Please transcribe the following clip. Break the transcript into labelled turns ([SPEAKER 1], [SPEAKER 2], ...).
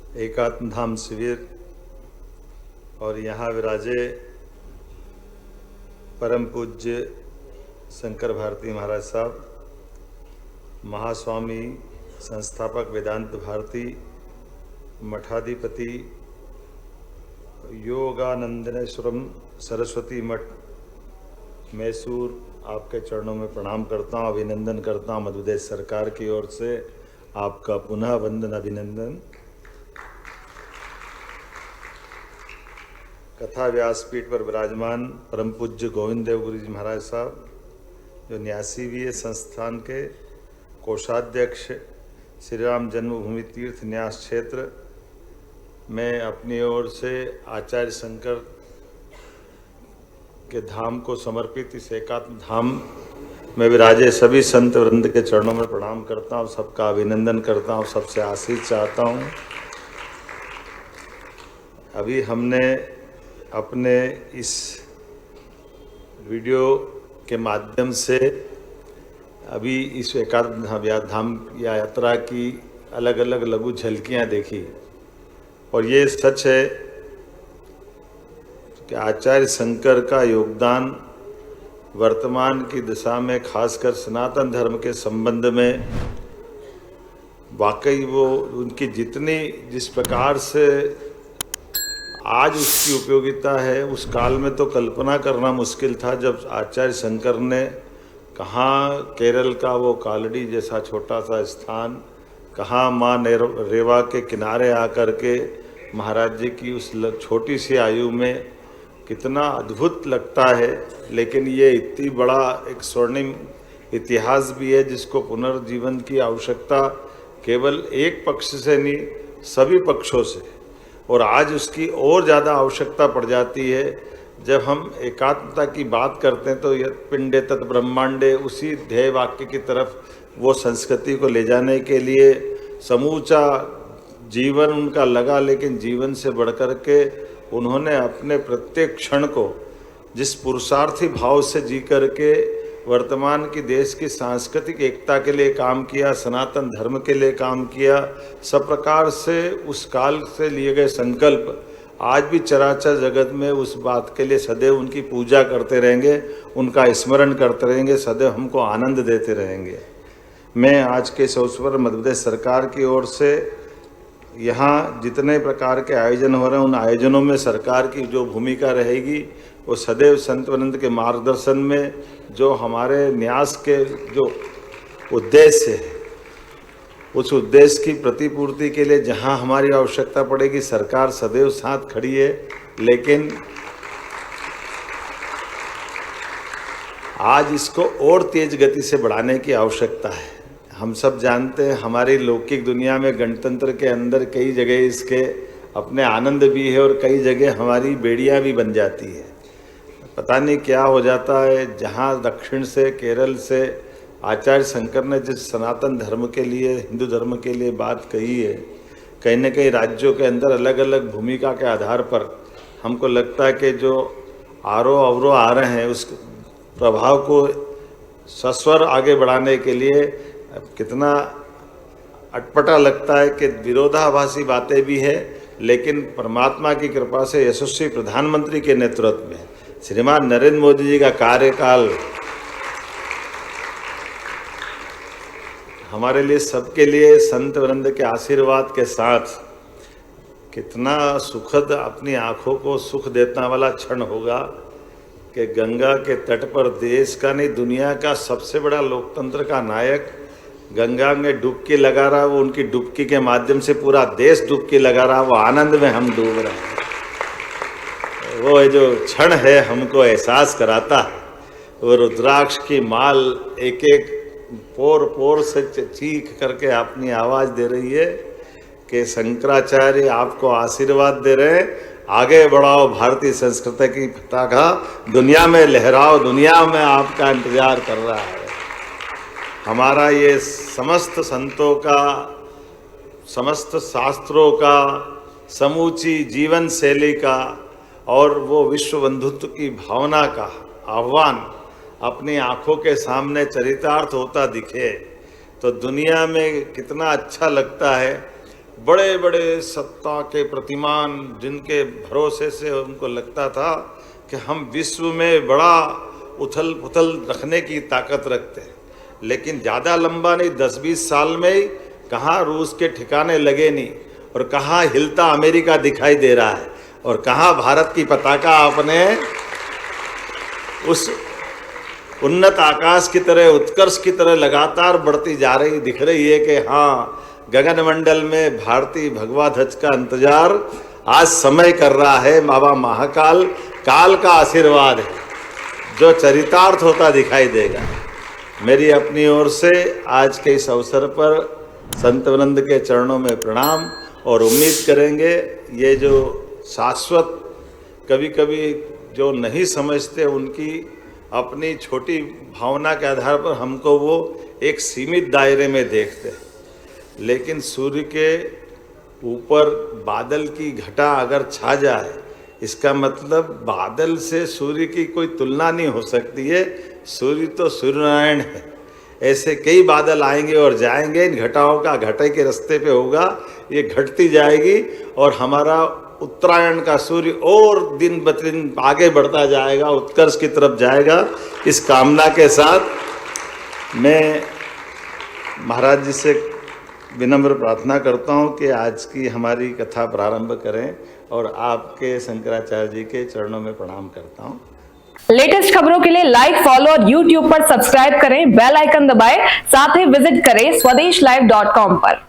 [SPEAKER 1] एकात्म धाम शिविर और यहाँ विराजे परम पूज्य शंकर भारती महाराज साहब, महास्वामी संस्थापक वेदांत भारती, मठाधिपति योगानंदनेश्वरम सरस्वती मठ मैसूर, आपके चरणों में प्रणाम करता हूँ, अभिनंदन करता हूँ। मध्य प्रदेश सरकार की ओर से आपका पुनः वंदन अभिनंदन। कथा व्यासपीठ पर विराजमान परम पूज्य गोविंद देव गुरु जी महाराज साहब, जो 89वीं संस्थान के कोषाध्यक्ष श्री राम जन्मभूमि तीर्थ न्यास क्षेत्र में अपनी ओर से आचार्य शंकर के धाम को समर्पित इस एकात्म धाम में विराजे सभी संत वृंद के चरणों में प्रणाम करता हूँ, सबका अभिनंदन करता हूँ, सबसे आशीष चाहता हूँ। अभी हमने अपने इस वीडियो के माध्यम से अभी इस एकात्म धाम या यात्रा की अलग अलग लघु झलकियाँ देखी, और ये सच है कि आचार्य शंकर का योगदान वर्तमान की दिशा में, खासकर सनातन धर्म के संबंध में, वाकई वो उनकी जिस प्रकार से आज उसकी उपयोगिता है, उस काल में तो कल्पना करना मुश्किल था। जब आचार्य शंकर ने कहाँ केरल का वो कालड़ी जैसा छोटा सा स्थान, कहाँ माँ रेवा के किनारे आकर के महाराज जी की उस छोटी सी आयु में कितना अद्भुत लगता है। लेकिन ये इतनी बड़ा एक स्वर्णिम इतिहास भी है जिसको पुनर्जीवन की आवश्यकता केवल एक पक्ष से नहीं, सभी पक्षों से, और आज उसकी और ज़्यादा आवश्यकता पड़ जाती है। जब हम एकात्मता की बात करते हैं तो यत् पिंडे तत् ब्रह्मांडे, उसी ध्येय वाक्य की तरफ वो संस्कृति को ले जाने के लिए समूचा जीवन उनका लगा। लेकिन जीवन से बढ़कर के उन्होंने अपने प्रत्येक क्षण को जिस पुरुषार्थी भाव से जी करके वर्तमान की देश की सांस्कृतिक एकता के लिए काम किया, सनातन धर्म के लिए काम किया, सब प्रकार से उस काल से लिए गए संकल्प आज भी चराचर जगत में उस बात के लिए सदैव उनकी पूजा करते रहेंगे, उनका स्मरण करते रहेंगे, सदैव हमको आनंद देते रहेंगे। मैं आज के इस अवसर पर मध्य प्रदेश सरकार की ओर से यहाँ जितने प्रकार के आयोजन हो रहे हैं, उन आयोजनों में सरकार की जो भूमिका रहेगी वो सदैव संत वृंद के मार्गदर्शन में, जो हमारे न्यास के जो उद्देश्य है, उस उद्देश्य की प्रतिपूर्ति के लिए जहाँ हमारी आवश्यकता पड़ेगी सरकार सदैव साथ खड़ी है। लेकिन आज इसको और तेज गति से बढ़ाने की आवश्यकता है। हम सब जानते हैं हमारी लौकिक दुनिया में गणतंत्र के अंदर कई जगह इसके अपने आनंद भी है और कई जगह हमारी बेड़ियां भी बन जाती है। पता नहीं क्या हो जाता है। जहाँ दक्षिण से, केरल से आचार्य शंकर ने जिस सनातन धर्म के लिए, हिंदू धर्म के लिए बात कही है, कहीं न कहीं राज्यों के अंदर अलग अलग भूमिका के आधार पर हमको लगता है कि जो आरोह अवरोह आ रहे हैं उस प्रभाव को सस्वर आगे बढ़ाने के लिए कितना अटपटा लगता है कि विरोधाभासी बातें भी है। लेकिन परमात्मा की कृपा से यशस्वी प्रधानमंत्री के नेतृत्व में श्रीमान नरेंद्र मोदी जी का कार्यकाल हमारे लिए, सबके लिए संत वृंद के आशीर्वाद के साथ कितना सुखद, अपनी आँखों को सुख देने वाला क्षण होगा कि गंगा के तट पर देश का नहीं दुनिया का सबसे बड़ा लोकतंत्र का नायक गंगा में डुबकी लगा रहा है। वो उनकी डुबकी के माध्यम से पूरा देश डुबकी लगा रहा है। वो आनंद में हम डूब रहे हैं। वो जो क्षण है हमको एहसास कराता है। वो रुद्राक्ष की माल एक एक पोर पोर से चीख करके अपनी आवाज़ दे रही है कि शंकराचार्य आपको आशीर्वाद दे रहे हैं, आगे बढ़ाओ, भारतीय संस्कृति की पताका दुनिया में लहराओ, दुनिया में आपका इंतजार कर रहा है। हमारा ये समस्त संतों का, समस्त शास्त्रों का, समूची जीवन शैली का और वो विश्व बंधुत्व की भावना का आह्वान अपनी आँखों के सामने चरितार्थ होता दिखे तो दुनिया में कितना अच्छा लगता है। बड़े बड़े सत्ता के प्रतिमान जिनके भरोसे से उनको लगता था कि हम विश्व में बड़ा उथल पुथल रखने की ताकत रखते हैं, लेकिन ज़्यादा लंबा नहीं, 10-20 साल में ही कहाँ रूस के ठिकाने लगे नहीं, और कहाँ हिलता अमेरिका दिखाई दे रहा है, और कहाँ भारत की पताका आपने उस उन्नत आकाश की तरह, उत्कर्ष की तरह लगातार बढ़ती जा रही दिख रही है कि हाँ, गगनमंडल में भारतीय भगवा ध्वज का इंतजार आज समय कर रहा है। बाबा महाकाल काल का आशीर्वाद है जो चरितार्थ होता दिखाई देगा। मेरी अपनी ओर से आज के इस अवसर पर संतवृंद के चरणों में प्रणाम, और उम्मीद करेंगे ये जो शाश्वत कभी कभी जो नहीं समझते उनकी अपनी छोटी भावना के आधार पर हमको वो एक सीमित दायरे में देखते हैं, लेकिन सूर्य के ऊपर बादल की घटा अगर छा जाए, इसका मतलब बादल से सूर्य की कोई तुलना नहीं हो सकती है। सूर्य तो सूर्यनारायण है। ऐसे कई बादल आएंगे और जाएंगे, इन घटाओं का घटे के रास्ते पे होगा, ये घटती जाएगी और हमारा उत्तरायण का सूर्य और दिन ब दिन आगे बढ़ता जाएगा, उत्कर्ष की तरफ जाएगा। इस कामना के साथ मैं महाराज जी से विनम्र प्रार्थना करता हूं कि आज की हमारी कथा प्रारंभ करें, और आपके शंकराचार्य जी के चरणों में प्रणाम करता हूं।
[SPEAKER 2] लेटेस्ट खबरों के लिए लाइक, फॉलो और YouTube पर सब्सक्राइब करें, बेल आइकन दबाएं, साथ ही विजिट करें swedishlive.com पर।